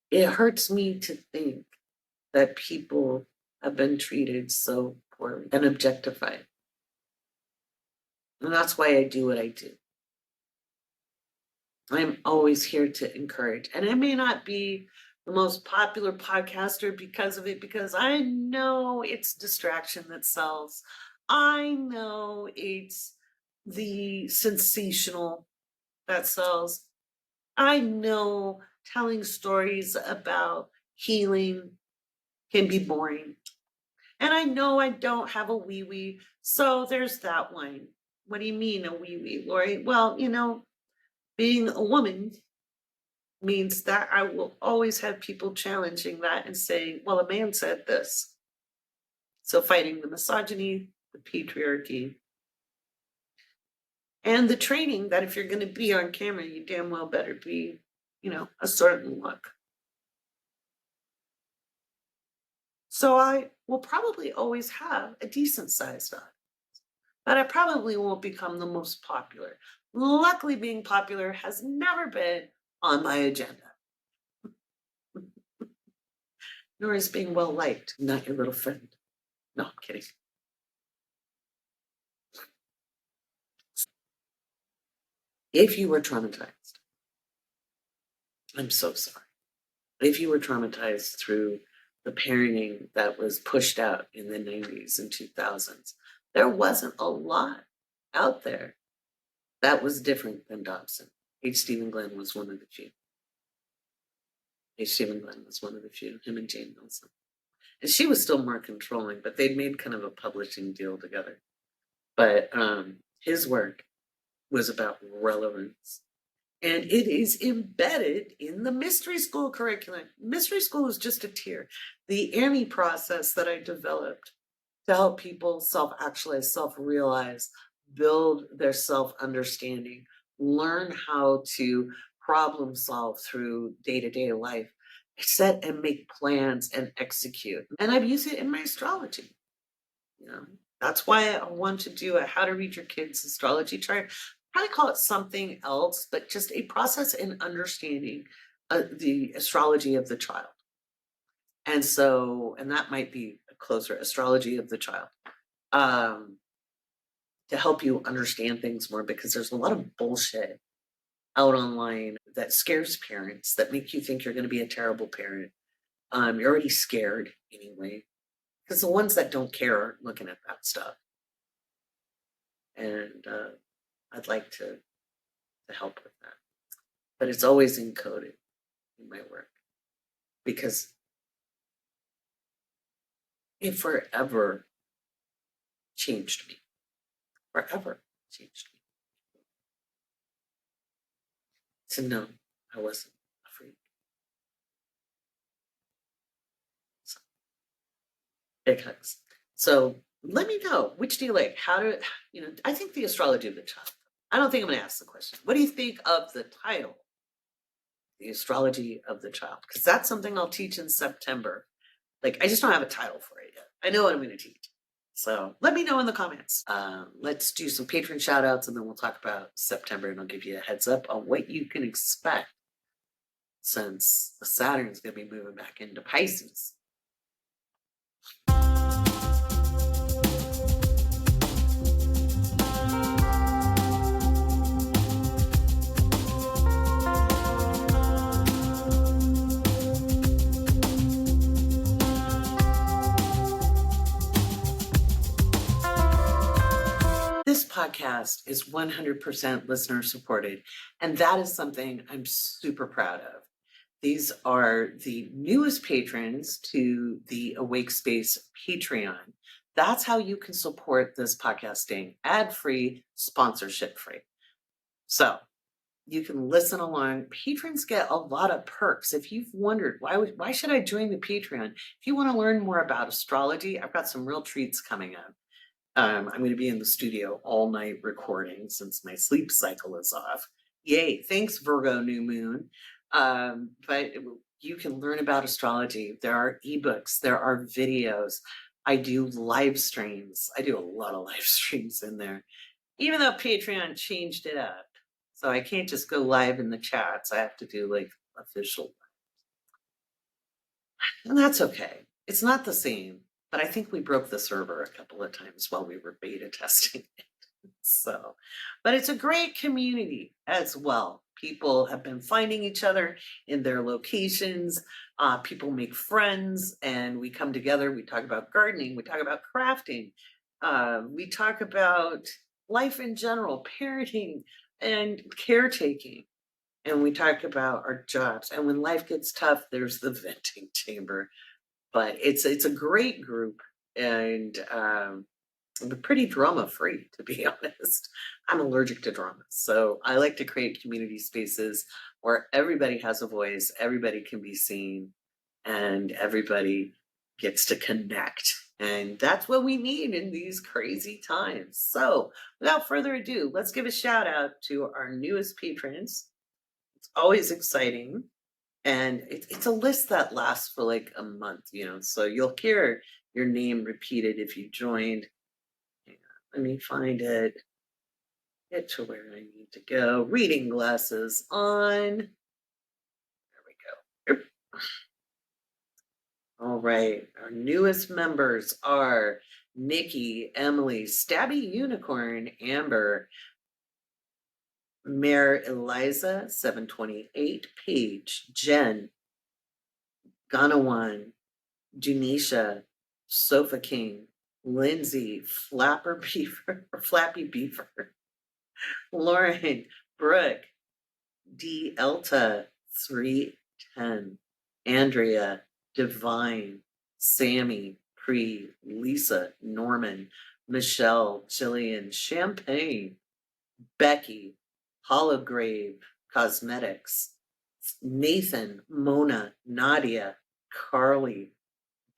It hurts me to think that people have been treated so poorly and objectified. And that's why I do what I do. I'm always here to encourage. And I may not be the most popular podcaster because of it, because I know it's distraction that sells. I know it's the sensational that sells. I know telling stories about healing can be boring. And I know I don't have a wee wee. So there's that one. What do you mean a wee wee, Laurie? Well, being a woman means that I will always have people challenging that and saying, well, a man said this. So fighting the misogyny, the patriarchy, and the training that if you're going to be on camera, you damn well better be, a certain look. So I will probably always have a decent sized audience, but I probably won't become the most popular. Luckily, being popular has never been on my agenda. Nor is being well liked, not your little friend. No, I'm kidding. If you were traumatized, I'm so sorry. If you were traumatized through the parenting that was pushed out in the 90s and 2000s, there wasn't a lot out there that was different than Dobson. H. Stephen Glenn was one of the few. H. Stephen Glenn was one of the few, him and Jane Nelson. And she was still more controlling, but they'd made kind of a publishing deal together. But his work was about relevance. And it is embedded in the mystery school curriculum. Mystery school is just a tier. The AMI process that I developed to help people self-actualize, self-realize, build their self-understanding, learn how to problem solve through day-to-day life, set and make plans and execute. And I've used it in my astrology. That's why I want to do a how to read your kids astrology chart. Probably call it something else, but just a process in understanding the astrology of the child. And that might be a closer astrology of the child, to help you understand things more, because there's a lot of bullshit out online that scares parents, that make you think you're going to be a terrible parent. You're already scared anyway, because the ones that don't care are looking at that stuff. And I'd like to help with that. But it's always encoded in my work, because it forever changed me. Forever changed me. To know I wasn't a freak. So, big hugs. So let me know, which do you like? How do I think the astrology of the child. I don't think I'm gonna ask the question. What do you think of the title? The astrology of the child. Because that's something I'll teach in September. Like, I just don't have a title for it yet. I know what I'm gonna teach. So let me know in the comments. Let's do some patron shout outs and then we'll talk about September and I'll give you a heads up on what you can expect since Saturn's going to be moving back into Pisces. This podcast is 100% listener supported, and that is something I'm super proud of. These are the newest patrons to the Awake Space Patreon. That's how you can support this podcast staying ad-free, sponsorship-free. So you can listen along. Patrons get a lot of perks. If you've wondered, why should I join the Patreon? If you want to learn more about astrology, I've got some real treats coming up. I'm going to be in the studio all night recording since my sleep cycle is off. Yay. Thanks, Virgo New Moon. But you can learn about astrology. There are ebooks. There are videos. I do live streams. I do a lot of live streams in there, even though Patreon changed it up. So I can't just go live in the chats. I have to do like official. And that's okay. It's not the same. But I think we broke the server a couple of times while we were beta testing it. So, but it's a great community as well. People have been finding each other in their locations. People make friends and we come together. We talk about gardening. We talk about crafting. We talk about life in general, parenting and caretaking. And we talk about our jobs. And when life gets tough, there's the venting chamber. But it's a great group, and I'm pretty drama free, to be honest. I'm allergic to drama, so I like to create community spaces where everybody has a voice, everybody can be seen, and everybody gets to connect. And that's what we need in these crazy times. So without further ado, let's give a shout out to our newest patrons. It's always exciting. And it's a list that lasts for like a month, so you'll hear your name repeated if you joined. Let me find it. Get to where I need to go. Reading glasses on. There we go. All right. Our newest members are Nikki, Emily, Stabby Unicorn, Amber, Mayor Eliza, 728, Paige, Jen, Ganawan, Janisha, Sofa King, Lindsay, Flapper Beaver, or Flappy Beaver, Lauren, Brooke, D. Elta, 310, Andrea, Divine, Sammy, Pre, Lisa, Norman, Michelle, Jillian, Champagne, Becky, Holograve Cosmetics, Nathan, Mona, Nadia, Carly,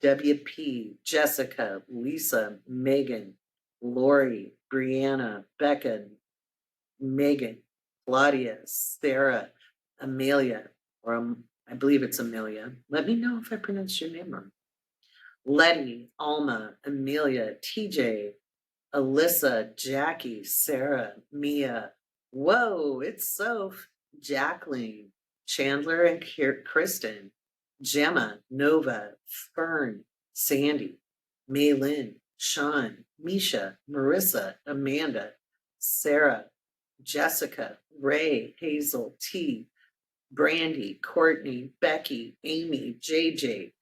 WP, Jessica, Lisa, Megan, Lori, Brianna, Becca, Megan, Claudia, Sarah, Amelia, or I believe it's Amelia. Let me know if I pronounced your name wrong. Letty, Alma, Amelia, TJ, Alyssa, Jackie, Sarah, Mia. Whoa, it's Soph, Jacqueline, Chandler and Kristen, Gemma, Nova, Fern, Sandy, Maylin, Sean, Misha, Marissa, Amanda, Sarah, Jessica, Ray, Hazel, T, Brandy, Courtney, Becky, Amy, JJ,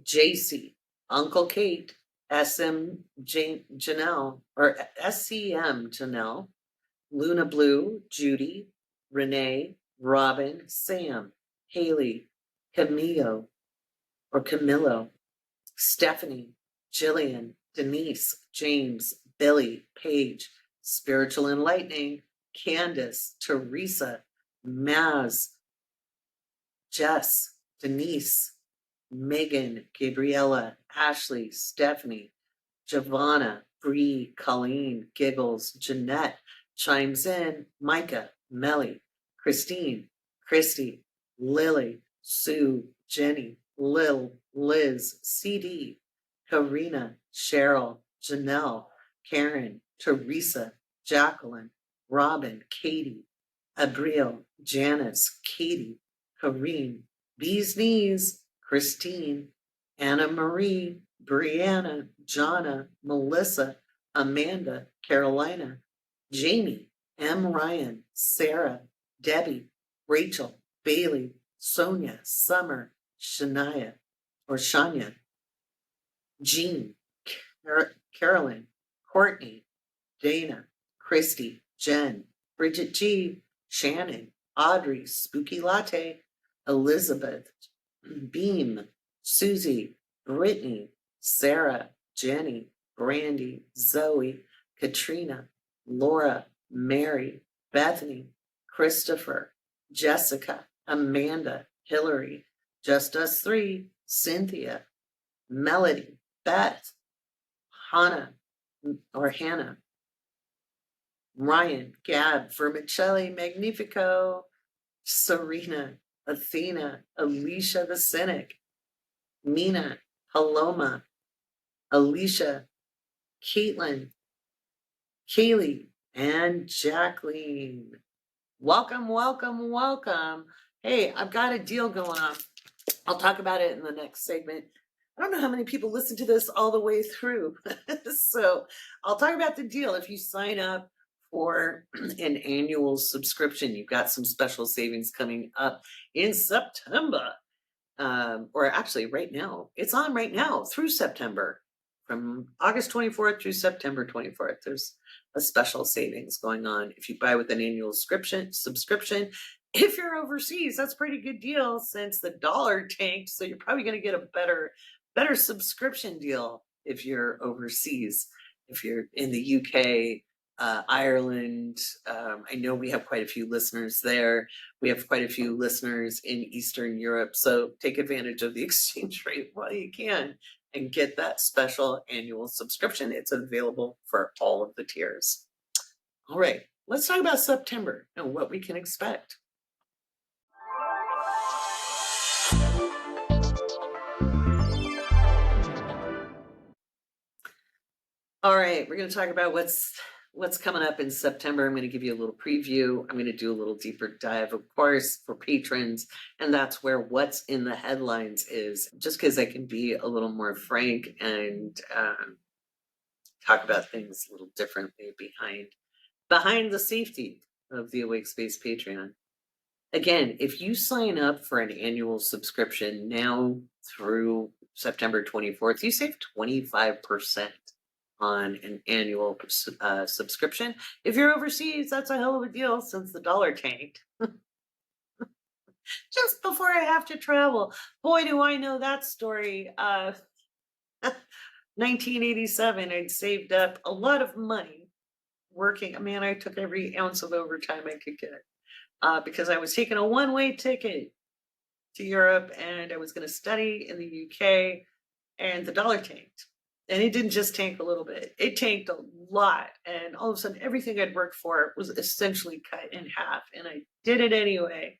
JC, Uncle Kate, SM Janelle, or SCM Janelle, Luna Blue, Judy, Renee, Robin, Sam, Haley, Camilo, Stephanie, Jillian, Denise, James, Billy, Paige, Spiritual Enlightening, Candace, Teresa, Maz, Jess, Denise, Megan, Gabriella, Ashley, Stephanie, Giovanna, Bree, Colleen, Giggles, Jeanette, chimes in, Micah, Melly, Christine, Christy, Lily, Sue, Jenny, Lil, Liz, CD, Karina, Cheryl, Janelle, Karen, Teresa, Jacqueline, Robin, Katie, Abriel, Janice, Katie, Kareen, Bees Knees, Christine, Anna Marie, Brianna, Jonna, Melissa, Amanda, Carolina, Jamie, M. Ryan, Sarah, Debbie, Rachel, Bailey, Sonia, Summer, Shania, Jean, Carolyn, Courtney, Dana, Christy, Jen, Bridget G, Shannon, Audrey, Spooky Latte, Elizabeth, Beam, Susie, Brittany, Sarah, Jenny, Brandy, Zoe, Katrina, Laura, Mary, Bethany, Christopher, Jessica, Amanda, Hillary, Just Us Three, Cynthia, Melody, Beth, Hannah, Ryan, Gab, Vermicelli, Magnifico, Serena, Athena, Alicia the Cynic, Mina, Paloma, Alicia, Caitlin, Kaylee, and Jacqueline. Welcome, welcome, welcome. Hey, I've got a deal going on. I'll talk about it in the next segment. I don't know how many people listen to this all the way through. So I'll talk about the deal. If you sign up for an annual subscription, you've got some special savings coming up in September. Or actually right now. It's on right now through September. From August 24th through September 24th, there's a special savings going on. If you buy with an annual subscription, if you're overseas, that's a pretty good deal since the dollar tanked. So you're probably going to get a better subscription deal if you're overseas. If you're in the UK, Ireland, I know we have quite a few listeners there. We have quite a few listeners in Eastern Europe. So take advantage of the exchange rate while you can and get that special annual subscription. It's available for all of the tiers. All right, let's talk about September and what we can expect. All right, we're going to talk about what's coming up in September. I'm going to give you a little preview. I'm going to do a little deeper dive, of course, for patrons. And that's where what's in the headlines is, just because I can be a little more frank and talk about things a little differently behind the safety of the Awake Space Patreon. Again, if you sign up for an annual subscription now through September 24th, you save 25% on an annual subscription. If you're overseas, that's a hell of a deal since the dollar tanked. Just before I have to travel. Boy, do I know that story. 1987, I'd saved up a lot of money working. Man, I took every ounce of overtime I could get because I was taking a one-way ticket to Europe and I was going to study in the UK, and the dollar tanked. And it didn't just tank a little bit, it tanked a lot. And all of a sudden, everything I'd worked for was essentially cut in half. And I did it anyway.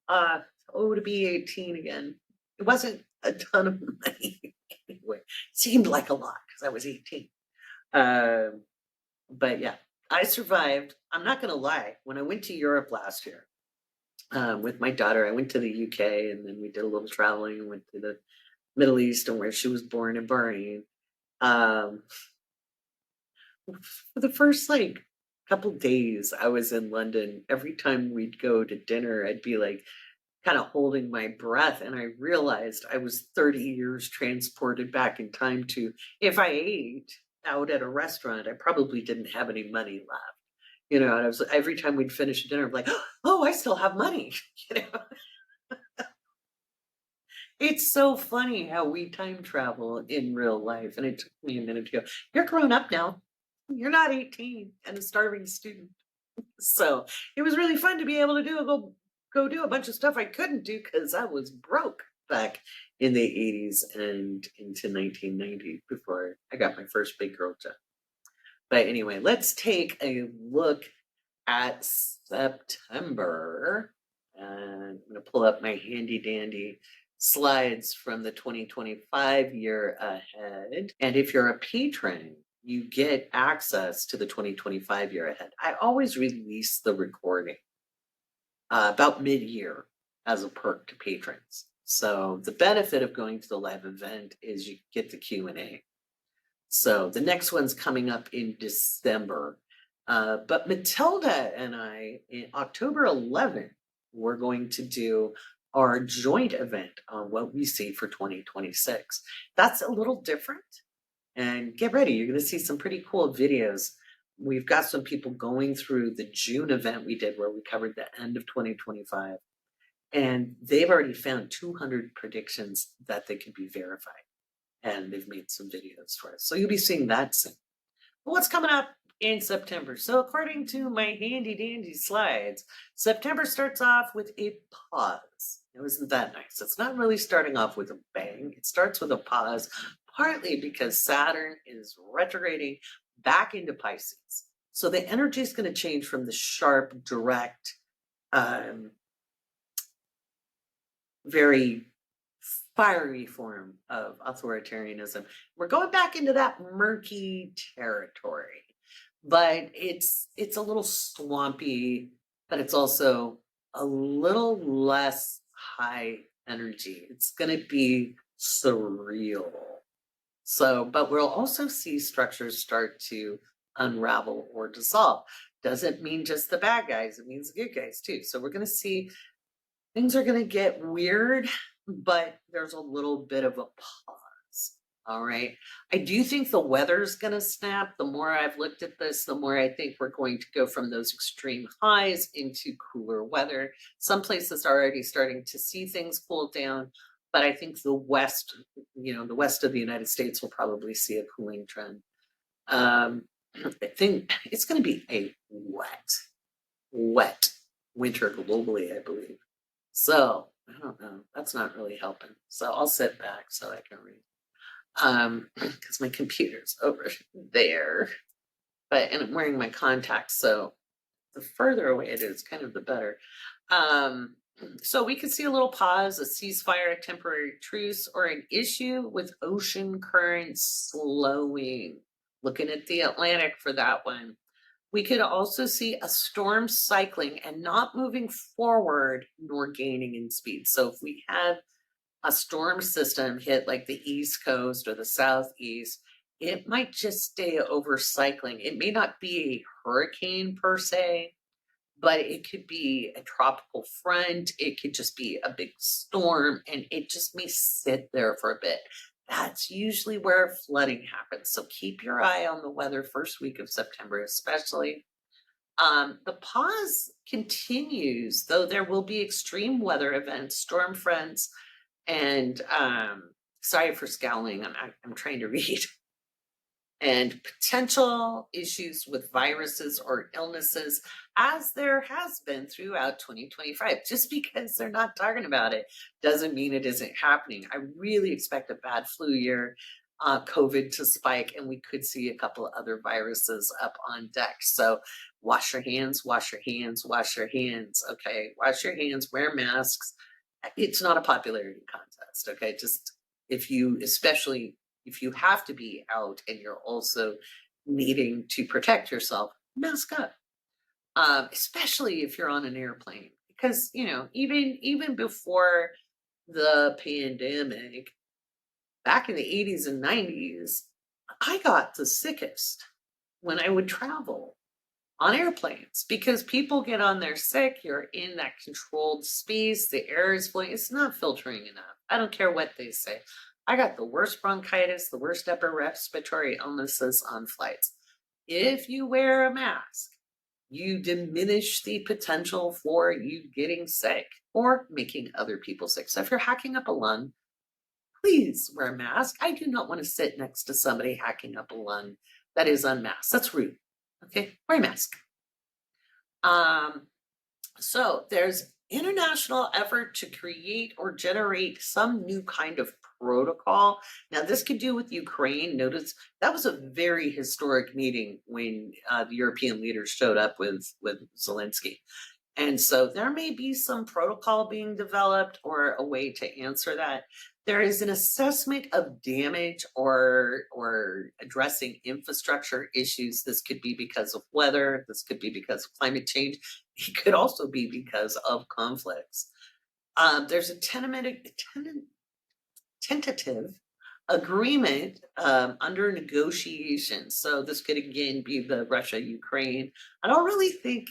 To be 18 again. It wasn't a ton of money anyway. It seemed like a lot because I was 18. But yeah, I survived. I'm not going to lie. When I went to Europe last year with my daughter, I went to the UK and then we did a little traveling and went to the Middle East and where she was born in Bahrain. For the first couple days I was in London, every time we'd go to dinner, I'd be kind of holding my breath. And I realized I was 30 years transported back in time to, if I ate out at a restaurant, I probably didn't have any money left. And I was, every time we'd finish dinner, I'm like, oh, I still have money, It's so funny how we time travel in real life. And it took me a minute to go, you're grown up now. You're not 18 and a starving student. So it was really fun to be able to go do a bunch of stuff I couldn't do because I was broke back in the 80s and into 1990 before I got my first big girl job. But anyway, let's take a look at September. And I'm going to pull up my handy dandy slides from the 2025 year ahead. And if you're a patron, you get access to the 2025 year ahead. I always release the recording about mid-year as a perk to patrons. So the benefit of going to the live event is you get the Q&A. So the next one's coming up in December. But Matilda and I, in October 11th, we're going to do our joint event on what we see for 2026. That's a little different. And get ready, you're going to see some pretty cool videos. We've got some people going through the June event we did where we covered the end of 2025. And they've already found 200 predictions that they can be verified. And they've made some videos for us. So you'll be seeing that soon. But what's coming up in September? So according to my handy dandy slides, September starts off with a pause. It wasn't that nice. It's not really starting off with a bang. It starts with a pause, partly because Saturn is retrograding back into Pisces. So the energy is going to change from the sharp, direct, very fiery form of authoritarianism. We're going back into that murky territory, but it's a little swampy, but it's also a little less high energy. It's going to be surreal. So, but we'll also see structures start to unravel or dissolve. Doesn't mean just the bad guys, it means the good guys too. So we're going to see things are going to get weird, but there's a little bit of a pause. All right. I do think the weather's going to snap. The more I've looked at this, the more I think we're going to go from those extreme highs into cooler weather. Some places are already starting to see things cool down, but I think the west, the west of the United States will probably see a cooling trend. I think it's going to be a wet winter globally, I believe. So I don't know. That's not really helping. So I'll sit back so I can read. Because my computer's over there. And I'm wearing my contacts, so the further away it is, kind of the better. So we could see a little pause, a ceasefire, a temporary truce, or an issue with ocean currents slowing. Looking at the Atlantic for that one. We could also see a storm cycling and not moving forward nor gaining in speed. So if we have a storm system hit like the East Coast or the Southeast, it might just stay over cycling. It may not be a hurricane per se, but it could be a tropical front. It could just be a big storm, and it just may sit there for a bit. That's usually where flooding happens. So keep your eye on the weather first week of September, especially. The pause continues, though there will be extreme weather events, storm fronts, and sorry for scowling. I'm trying to read. And potential issues with viruses or illnesses, as there has been throughout 2025. Just because they're not talking about it doesn't mean it isn't happening. I really expect a bad flu year, COVID to spike, and we could see a couple of other viruses up on deck. So wash your hands, wash your hands, wash your hands. Okay, wash your hands, wear masks. It's not a popularity contest. Okay, just especially if you have to be out and you're also needing to protect yourself, mask up. Especially if you're on an airplane, because even before the pandemic, back in the 80s and 90s, I got the sickest when I would travel on airplanes because people get on there sick. You're in that controlled space, the air is flowing, it's not filtering enough. I don't care what they say. I got the worst bronchitis, the worst upper respiratory illnesses on flights. If you wear a mask, you diminish the potential for you getting sick or making other people sick. So if you're hacking up a lung, please wear a mask. I do not want to sit next to somebody hacking up a lung that is unmasked. That's rude. Okay, wear a mask. So there's international effort to create or generate some new kind of protocol. Now, this could do with Ukraine. Notice that was a very historic meeting when the European leaders showed up with Zelensky. And so there may be some protocol being developed or a way to answer that. There is an assessment of damage or addressing infrastructure issues. This could be because of weather. This could be because of climate change. It could also be because of conflicts. There's a tentative agreement under negotiation. So this could again be the Russia-Ukraine. I don't really think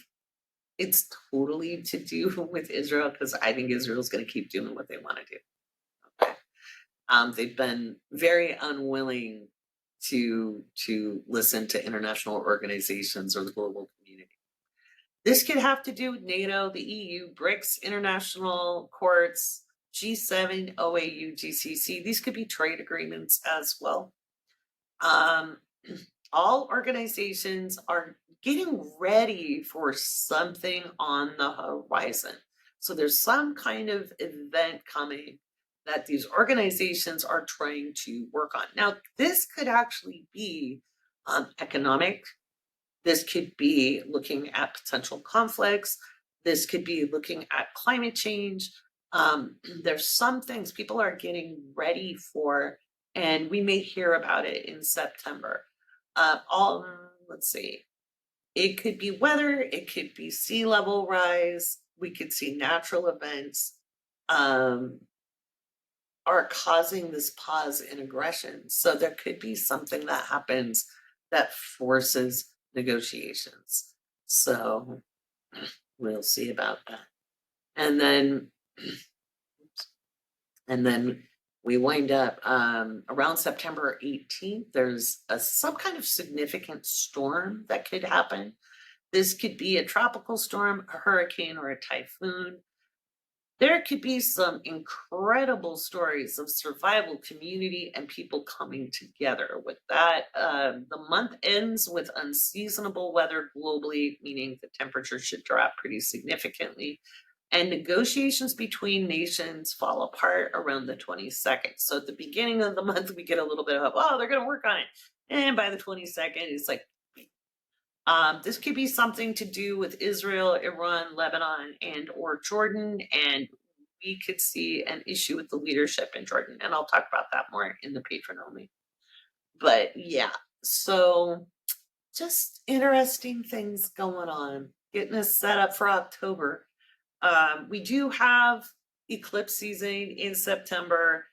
it's totally to do with Israel because I think Israel's going to keep doing what they want to do. Okay. They've been very unwilling to listen to international organizations or the global community. This could have to do with NATO, the EU, BRICS, international courts, G7, OAU, GCC. These could be trade agreements as well. All organizations are getting ready for something on the horizon. So there's some kind of event coming that these organizations are trying to work on. Now, this could actually be economic. This could be looking at potential conflicts. This could be looking at climate change. There's some things people are getting ready for, and we may hear about it in September. Let's see. It could be weather, it could be sea level rise, we could see natural events are causing this pause in aggression. So there could be something that happens that forces negotiations. So we'll see about that. And then we wind up around September 18th. There's some kind of significant storm that could happen. This could be a tropical storm, a hurricane, or a typhoon. There could be some incredible stories of survival, community, and people coming together with that. The month ends with unseasonable weather globally, meaning the temperature should drop pretty significantly. And negotiations between nations fall apart around the 22nd. So at the beginning of the month, we get a little bit of, oh, they're going to work on it. And by the 22nd, it's like, this could be something to do with Israel, Iran, Lebanon, and or Jordan. And we could see an issue with the leadership in Jordan. And I'll talk about that more in the Patron only. But yeah, so just interesting things going on, getting us set up for October. We do have eclipse season in September,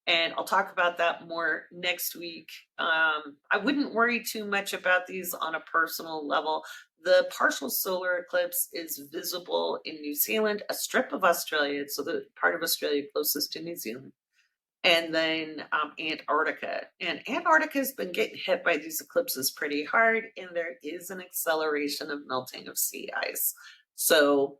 and I'll talk about that more next week. I wouldn't worry too much about these on a personal level. The partial solar eclipse is visible in New Zealand, a strip of Australia, so the part of Australia closest to New Zealand, and then Antarctica. And Antarctica has been getting hit by these eclipses pretty hard, and there is an acceleration of melting of sea ice. So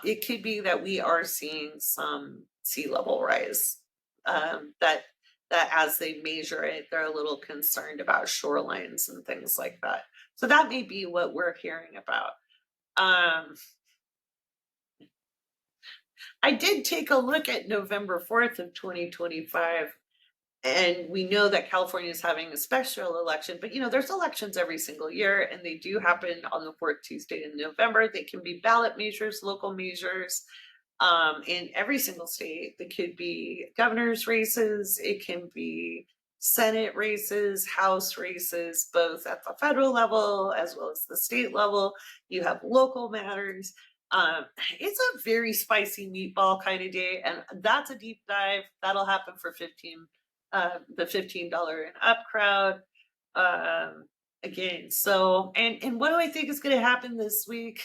it could be that we are seeing some sea level rise. That as they measure it, they're a little concerned about shorelines and things like that. So that may be what we're hearing about. I did take a look at November 4th of 2025. And we know that California is having a special election, but there's elections every single year, and they do happen on the fourth Tuesday in November. They can be ballot measures, local measures, in every single state. They could be governor's races, it can be Senate races, House races, both at the federal level as well as the state level. You have local matters. It's a very spicy meatball kind of day, and that's a deep dive that'll happen for the $15 and up crowd. Again, so and what do I think is going to happen this week?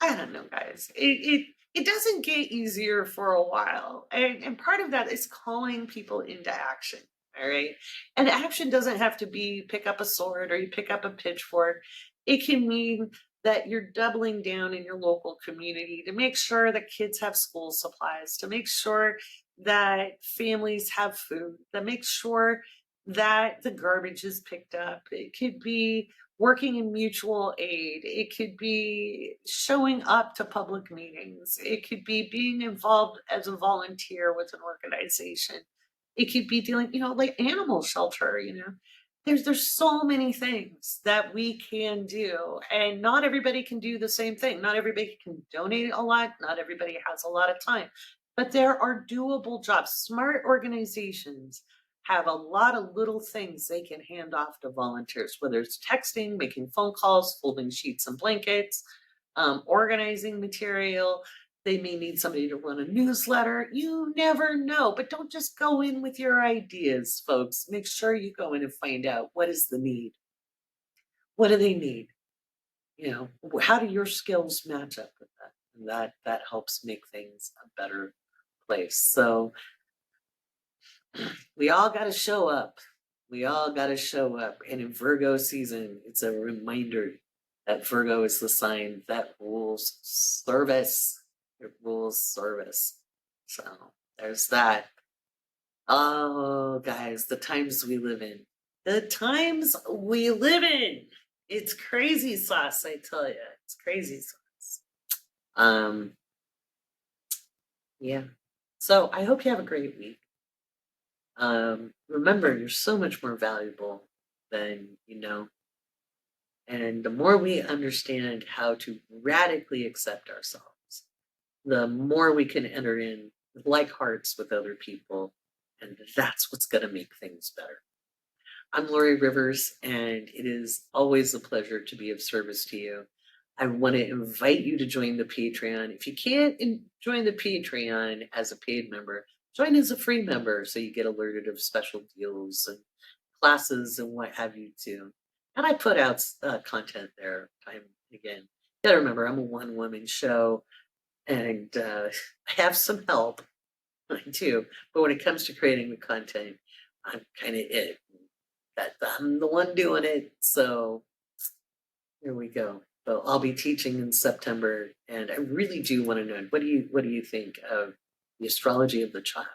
I don't know, guys. It doesn't get easier for a while, and part of that is calling people into action. All right, and action doesn't have to be pick up a sword or you pick up a pitchfork. It can mean that you're doubling down in your local community to make sure that kids have school supplies, to make sure that families have food, that makes sure that the garbage is picked up. It could be working in mutual aid. It could be showing up to public meetings. It could be being involved as a volunteer with an organization. It could be dealing, like animal shelter, there's so many things that we can do, and not everybody can do the same thing. Not everybody can donate a lot, not everybody has a lot of time, but there are doable jobs. Smart organizations have a lot of little things they can hand off to volunteers, whether it's texting, making phone calls, folding sheets and blankets, organizing material. They may need somebody to run a newsletter. You never know, but don't just go in with your ideas, folks. Make sure you go in and find out what is the need. What do they need? How do your skills match up with that? And that helps make things a better place. So we all got to show up. We all got to show up. And in Virgo season, it's a reminder that Virgo is the sign that rules service. It rules service. So there's that. Oh, guys, the times we live in. The times we live in. It's crazy sauce, I tell you. It's crazy sauce. Yeah. So I hope you have a great week. Remember, you're so much more valuable than you know. And the more we understand how to radically accept ourselves, the more we can enter in with like hearts with other people. And that's what's going to make things better. I'm Laurie Rivers, and it is always a pleasure to be of service to you. I want to invite you to join the Patreon. If you can't join the Patreon as a paid member, join as a free member so you get alerted of special deals and classes and what have you too. And I put out content there time and again. You gotta remember, I'm a one-woman show, and I have some help. I do, but when it comes to creating the content, I'm kind of it. That I'm the one doing it. So here we go. So I'll be teaching in September, and I really do want to know what do you think of the astrology of the child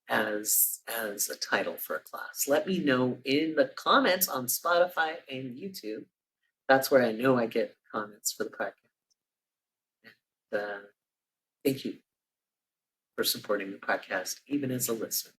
as a title for a class? Let me know in the comments on Spotify and YouTube. That's where I know I get comments for the podcast. And, thank you for supporting the podcast, even as a listener.